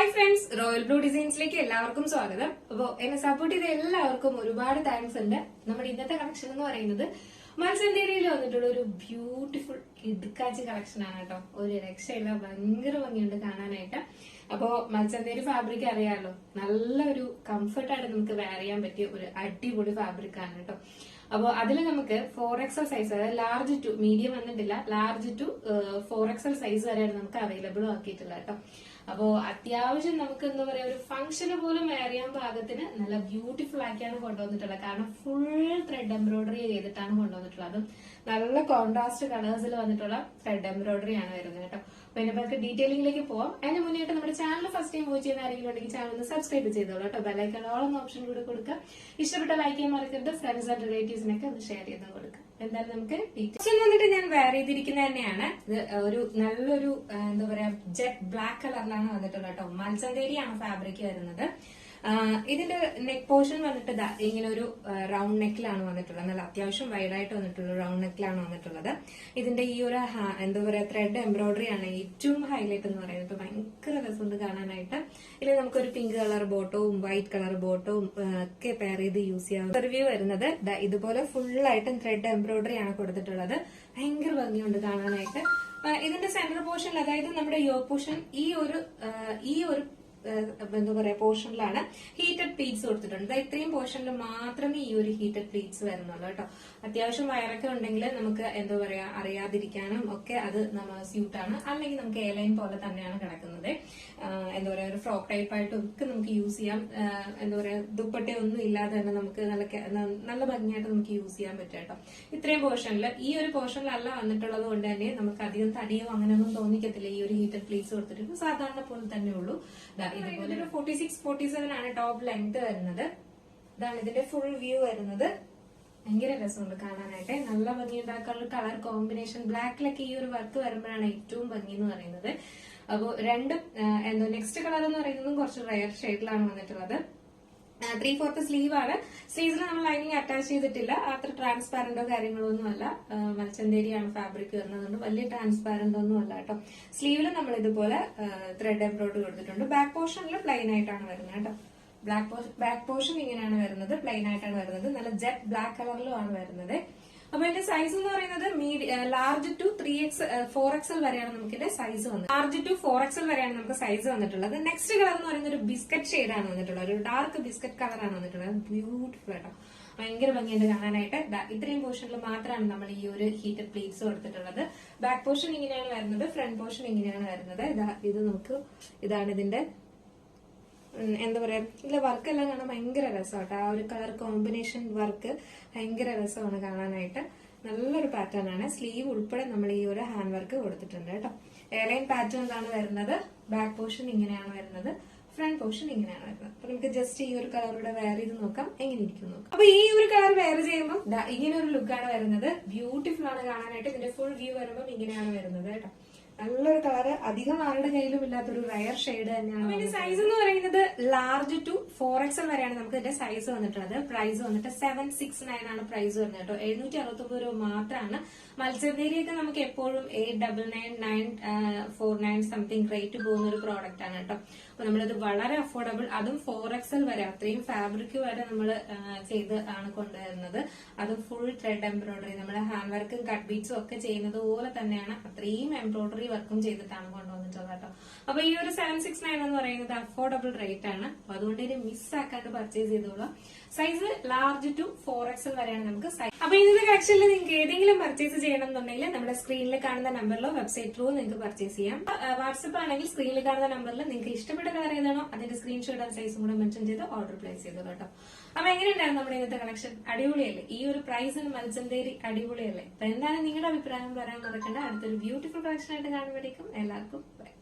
Hi friends, royal blue ഡിസൈൻസിലേക്ക് എല്ലാവർക്കും സ്വാഗതം. അപ്പോൾ എന്നെ സപ്പോർട്ട് ചെയ്ത എല്ലാവർക്കും ഒരുപാട് താങ്ക്സ് ഉണ്ട്. നമ്മുടെ ഇന്നത്തെ കളക്ഷൻ എന്ന് പറയുന്നത് മത്സ്യന്തേരിയിൽ വന്നിട്ടുള്ള ഒരു ബ്യൂട്ടിഫുൾ കിഡ്കാച്ചി കളക്ഷൻ ആണ് കേട്ടോ. ഒരു രക്ഷയില്ല, ഭയങ്കര ഭംഗിയുണ്ട് കാണാനായിട്ട്. അപ്പോ മത്സ്യന്തേരി ഫാബ്രിക് അറിയാലോ, നല്ലൊരു കംഫർട്ടായിട്ട് നമുക്ക് വെയർ ചെയ്യാൻ പറ്റിയ ഒരു അടിപൊളി ഫാബ്രിക് ആണ് കേട്ടോ. അപ്പോൾ അതിൽ നമുക്ക് 4XL സൈസ്, അതായത് ലാർജ് ടു മീഡിയം വന്നിട്ടില്ല, ലാർജ് ടു 4XL സൈസ് വരെയാണ് നമുക്ക് അവൈലബിൾ ആക്കിയിട്ടുള്ളത് കേട്ടോ. അപ്പോ അത്യാവശ്യം നമുക്ക് എന്താ പറയാ, ഒരു ഫംഗ്ഷന് പോലും വെയർ ചെയ്യാൻ പാകത്തിന് നല്ല ബ്യൂട്ടിഫുൾ ആക്കിയാണ് കൊണ്ടുവന്നിട്ടുള്ളത്. കാരണം ഫുൾ ത്രെഡ് എംബ്രോയിഡറി ചെയ്തിട്ടാണ് കൊണ്ടുവന്നിട്ടുള്ളത്. അതും നല്ല കോൺട്രാസ്റ്റ് കളേഴ്സിൽ വന്നിട്ടുള്ള ത്രെഡ് എംബ്രോയിഡറി ആണ് വരുന്നത് കേട്ടോ. അപ്പൊ ഇതിനെ നമുക്ക് ഡീറ്റെയിലിംഗിലേക്ക് പോവാം. അതിന് മുന്നേറ്റ് നമ്മുടെ ചാനൽ ഫസ്റ്റ് ടൈം വാച്ച് ചെയ്യുന്ന ആരെങ്കിലും ഉണ്ടെങ്കിൽ ചാനൽ ഒന്ന് സബ്സ്ക്രൈബ് ചെയ്തോളൂ കേട്ടോ. ബെല്ലൈക്കൺ ഓൾ എന്ന ഓപ്ഷൻ കൂടെ കൊടുക്കുക. ഇഷ്ടപ്പെട്ട ലൈക്ക് ചെയ്യാൻ മറക്കരുത്. ഫ്രണ്ട്സ് ആൻഡ് റിലേറ്റീവ്സിനൊക്കെ ഒന്ന് ഷെയർ ചെയ്ത് കൊടുക്കുക. എന്തായാലും നമുക്ക് ഡീറ്റെയിൽസ് വന്നിട്ട് ഞാൻ വെയർ ചെയ്തിരിക്കുന്നത് തന്നെയാണ്. ഇത് ഒരു നല്ലൊരു എന്താ പറയാ ജെറ്റ് ബ്ലാക്ക് കളറിലാണ് വന്നിട്ടുള്ളത് കേട്ടോ. മത്സ്യന്തേരിയാണ് ഫാബ്രിക് വരുന്നത്. ഇതിന്റെ നെക്ക് പോർഷൻ വന്നിട്ട് ഇങ്ങനെ ഒരു റൗണ്ട് നെക്കിലാണ് വന്നിട്ടുള്ളത്. നല്ല അത്യാവശ്യം വൈഡായിട്ട് വന്നിട്ടുള്ള റൗണ്ട് നെക്കിലാണ് വന്നിട്ടുള്ളത്. ഇതിന്റെ ഈ ഒരു എന്താ പറയാ ത്രെഡ് എംബ്രോയിഡറി ആണ് ഏറ്റവും ഹൈലൈറ്റ് എന്ന് പറയുന്നത്. ഭയങ്കര രസമുണ്ട് കാണാനായിട്ട്. ഇതിൽ നമുക്കൊരു പിങ്ക് കളർ ബോട്ടവും വൈറ്റ് കളർ ബോട്ടവും ഒക്കെ പെയർ ചെയ്ത് യൂസ് ചെയ്യാം. റിവ്യൂ വരുന്നത് ഇതുപോലെ ഫുള്ളായിട്ടും ത്രെഡ് എംബ്രോയിഡറി ആണ് കൊടുത്തിട്ടുള്ളത്. ഭയങ്കര ഭംഗിയുണ്ട് കാണാനായിട്ട്. ഇതിന്റെ സെന്റർ പോർഷൻ, അതായത് നമ്മുടെ യോ പോർഷൻ, ഈ ഒരു എന്താ പറയാ പോർഷനിലാണ് ഹീറ്റഡ് പ്ലീറ്റ്സ് കൊടുത്തിട്ടുണ്ട്. ഇത്രയും പോർഷനിൽ മാത്രമേ ഈ ഒരു ഹീറ്റഡ് പ്ലീറ്റ്സ് വരുന്നുള്ളൂ കേട്ടോ. അത്യാവശ്യം വയറൊക്കെ ഉണ്ടെങ്കിൽ നമുക്ക് എന്താ പറയാ അറിയാതിരിക്കാനും ഒക്കെ അത് സ്യൂട്ടാണ്. അല്ലെങ്കിൽ നമുക്ക് എയർലൈൻ പോലെ തന്നെയാണ് കിടക്കുന്നത്. എന്താ പറയാ ഒരു ഫ്രോക്ക് ടൈപ്പ് ആയിട്ടും ഒക്കെ നമുക്ക് യൂസ് ചെയ്യാം. എന്താ പറയാ ദുപ്പട്ടയൊന്നും ഇല്ലാതെ തന്നെ നമുക്ക് നല്ല ഭംഗിയായിട്ട് നമുക്ക് യൂസ് ചെയ്യാൻ പറ്റും കേട്ടോ. ഇത്രയും പോർഷനിൽ, ഈ ഒരു പോർഷനിലല്ല വന്നിട്ടുള്ളത് കൊണ്ട് തന്നെ നമുക്ക് അധികം തടിയോ അങ്ങനെയൊന്നും തോന്നിക്കത്തില്ല. ഈ ഒരു ഹീറ്റഡ് പ്ലീറ്റ്സ് കൊടുത്തിട്ട് സാധാരണ പോലെ തന്നെ ഉള്ളൂ. ഇതുപോലെ ഒരു 46-47 ആണ് ടോപ്പ് ലെങ്ത് വരുന്നത്. ഇതാണ് ഇതിന്റെ ഫുൾ വ്യൂ വരുന്നത്. ഭയങ്കര രസമുണ്ട് കാണാനായിട്ട്. നല്ല ഭംഗിയുണ്ടാക്കാനുള്ള കളർ കോമ്പിനേഷൻ. ബ്ലാക്കിലൊക്കെ ഈ ഒരു വർക്ക് വരുമ്പോഴാണ് ഏറ്റവും ഭംഗി എന്ന് പറയുന്നത്. അപ്പോ രണ്ടും എന്തോ നെക്സ്റ്റ് കളർ എന്ന് പറയുന്നതും കുറച്ച് റയർ ഷെയ്ഡിലാണ് വന്നിട്ടുള്ളത്. 3/4 സ്ലീവ് ആണ്. സ്ലീവ്സിൽ നമ്മൾ ലൈനിങ് അറ്റാച്ച് ചെയ്തിട്ടില്ല. അത്ര ട്രാൻസ്പാരന്റോ കാര്യങ്ങളോ ഒന്നും അല്ല. മത്സ്യന്തേരിയാണ് ഫാബ്രിക് വരുന്നതുകൊണ്ട് വലിയ ട്രാൻസ്പാരന്റ് ഒന്നും അല്ല കേട്ടോ. സ്ലീവിൽ നമ്മൾ ഇതുപോലെ ത്രെഡ് എംബ്രോയിഡറി കൊടുത്തിട്ടുണ്ട്. ബാക്ക് പോർഷനിൽ പ്ലെയിൻ ആയിട്ടാണ് വരുന്നത് കേട്ടോ. ബാക്ക് പോർഷൻ ഇങ്ങനെയാണ് വരുന്നത്, പ്ലെയിൻ ആയിട്ടാണ് വരുന്നത്. നല്ല ജെറ്റ് ബ്ലാക്ക് കളറിലുമാണ് വരുന്നത്. അപ്പൊ ഇതിന്റെ സൈസ് എന്ന് പറയുന്നത് ലാർജ് ടു 4XL വരെയാണ് നമുക്ക് ഇതിന്റെ സൈസ് വന്നത്. ലാർജ് ടു 4XL വരെയാണ് നമുക്ക് സൈസ് വന്നിട്ടുള്ളത്. നെക്സ്റ്റ് കളർ എന്ന് പറയുന്നത് ഒരു ബിസ്ക്കറ്റ് ഷെയ്ഡാണ് വന്നിട്ടുള്ളത്. ഒരു ഡാർക്ക് ബിസ്ക്കറ്റ് കളറാണ് വന്നിട്ടുള്ളത്. ബ്യൂട്ടിഫുൾ ആട്ടോ, ഭയങ്കര ഭംഗിയുണ്ട് കാണാനായിട്ട്. ഇത്രയും പോർഷനിൽ മാത്രമാണ് നമ്മൾ ഈ ഒരു ഹീറ്റഡ് പ്ലീറ്റ്സ് കൊടുത്തിട്ടുള്ളത്. ബാക്ക് പോർഷൻ ഇങ്ങനെയാണ് വരുന്നത്, ഫ്രണ്ട് പോർഷൻ ഇങ്ങനെയാണ് വരുന്നത്. ഇത് നമുക്ക് ഇതാണ് ഇതിന്റെ എന്താ പറയാ, ഇതിലെ വർക്ക് എല്ലാം കാണാൻ ഭയങ്കര രസമാട്ടോ. ആ ഒരു കളർ കോമ്പിനേഷൻ വർക്ക് ഭയങ്കര രസമാണ് കാണാനായിട്ട്. നല്ലൊരു പാറ്റേൺ ആണ്. സ്ലീവ് ഉൾപ്പെടെ നമ്മൾ ഈ ഒരു ഹാൻഡ് വർക്ക് കൊടുത്തിട്ടുണ്ട് കേട്ടോ. എയർലൈൻ പാറ്റേണിലാണ് വരുന്നത്. ബാക്ക് പോർഷൻ ഇങ്ങനെയാണ് വരുന്നത്, ഫ്രണ്ട് പോർഷൻ ഇങ്ങനെയാണ് വരുന്നത്. അപ്പൊ നമുക്ക് ജസ്റ്റ് ഈ ഒരു കളറൂടെ വെയർ ചെയ്ത് നോക്കാം എങ്ങനെ ഇരിക്കും നോക്കാം. അപ്പൊ ഈ ഒരു കളർ വെയർ ചെയ്യുമ്പോൾ ഇങ്ങനെ ഒരു ലുക്കാണ് വരുന്നത്. ബ്യൂട്ടിഫുൾ ആണ് കാണാനായിട്ട്. ഇതിന്റെ ഫുൾ വ്യൂ വരുമ്പോൾ ഇങ്ങനെയാണ് വരുന്നത് കേട്ടോ. നല്ലൊരു കളറ്, അധികം ആരുടെ കയ്യിലും ഇല്ലാത്തൊരു റയർ ഷെയ്ഡ് തന്നെയാണ്. ഇതിന്റെ സൈസ് എന്ന് പറയുന്നത് ലാർജ് ടു 4XL വരെയാണ് നമുക്ക് ഇതിന്റെ സൈസ് വന്നിട്ടുള്ളത്. പ്രൈസ് വന്നിട്ട് 769 ആണ് പ്രൈസ് വരുന്നത് കേട്ടോ. 769 രൂപ മാത്രമാണ്. മത്സ്യന്തേരിയൊക്കെ നമുക്ക് എപ്പോഴും 899, 949 സംതിങ് റേറ്റ് പോകുന്ന ഒരു പ്രോഡക്റ്റ് ആണ് കേട്ടോ. അപ്പൊ നമ്മളത് വളരെ അഫോർഡബിൾ, അതും 4XL വരെ, അത്രയും ഫാബ്രിക് വരെ നമ്മൾ ചെയ്ത് ആണ് കൊണ്ടുവരുന്നത്. അതും ഫുൾ ത്രെഡ് എംബ്രോയിഡറി, നമ്മൾ ഹാൻഡ് വർക്കും കട്ട് ബീറ്റ്സും ഒക്കെ ചെയ്യുന്നത് പോലെ തന്നെയാണ് അത്രയും എംബ്രോയിഡറി വർക്കും ചെയ്തിട്ടാണ് കൊണ്ടുവന്നിട്ടുള്ളത് കേട്ടോ. അപ്പൊ ഈ ഒരു 769 എന്ന് പറയുന്നത് അഫോർഡബിൾ റേറ്റ് ആണ്. അപ്പൊ അതുകൊണ്ട് ഇത് മിസ് ആക്കാണ്ട് പർച്ചേസ് ചെയ്തോളാം. സൈസ് ലാർജ് ടു 4XL വരെയാണ് നമുക്ക് സൈസ്. അപ്പൊ ഇന്നത്തെ കളക്ഷനിൽ നിങ്ങൾക്ക് ഏതെങ്കിലും പർച്ചേസ് ചെയ്യണം എന്നുണ്ടെങ്കിൽ നമ്മുടെ സ്ക്രീനിൽ കാണുന്ന നമ്പറിലോ വെബ്സൈറ്റ് ത്രൂ നിങ്ങൾക്ക് പർച്ചേസ് ചെയ്യാം. വാട്സ്ആപ്പ് ആണെങ്കിൽ സ്ക്രീനിൽ കാണുന്ന നമ്പറിൽ നിങ്ങൾക്ക് ഇഷ്ടപ്പെട്ട കളർ ഏതാണോ അതിന്റെ സ്ക്രീൻഷോട്ട് ആൻഡ് സൈസും കൂടെ മെൻഷൻ ചെയ്ത് ഓർഡർ പ്ലേസ് ചെയ്തോളൂ കേട്ടോ. അപ്പൊ എങ്ങനെയുണ്ടായിരുന്നു നമ്മുടെ ഇന്നത്തെ കളക്ഷൻ? അടിപൊളിയല്ലേ? ഈ ഒരു പ്രൈസിന് മത്സ്യന്തേരി അടിപൊളിയല്ലേ? അപ്പൊ എന്താണ് നിങ്ങളുടെ അഭിപ്രായം പറയാൻ മറക്കണ്ട. അടുത്തൊരു ബ്യൂട്ടിഫുൾ കളക്ഷൻ ആയിട്ട് കാണുമ്പോഴേക്കും എല്ലാവർക്കും ബൈ.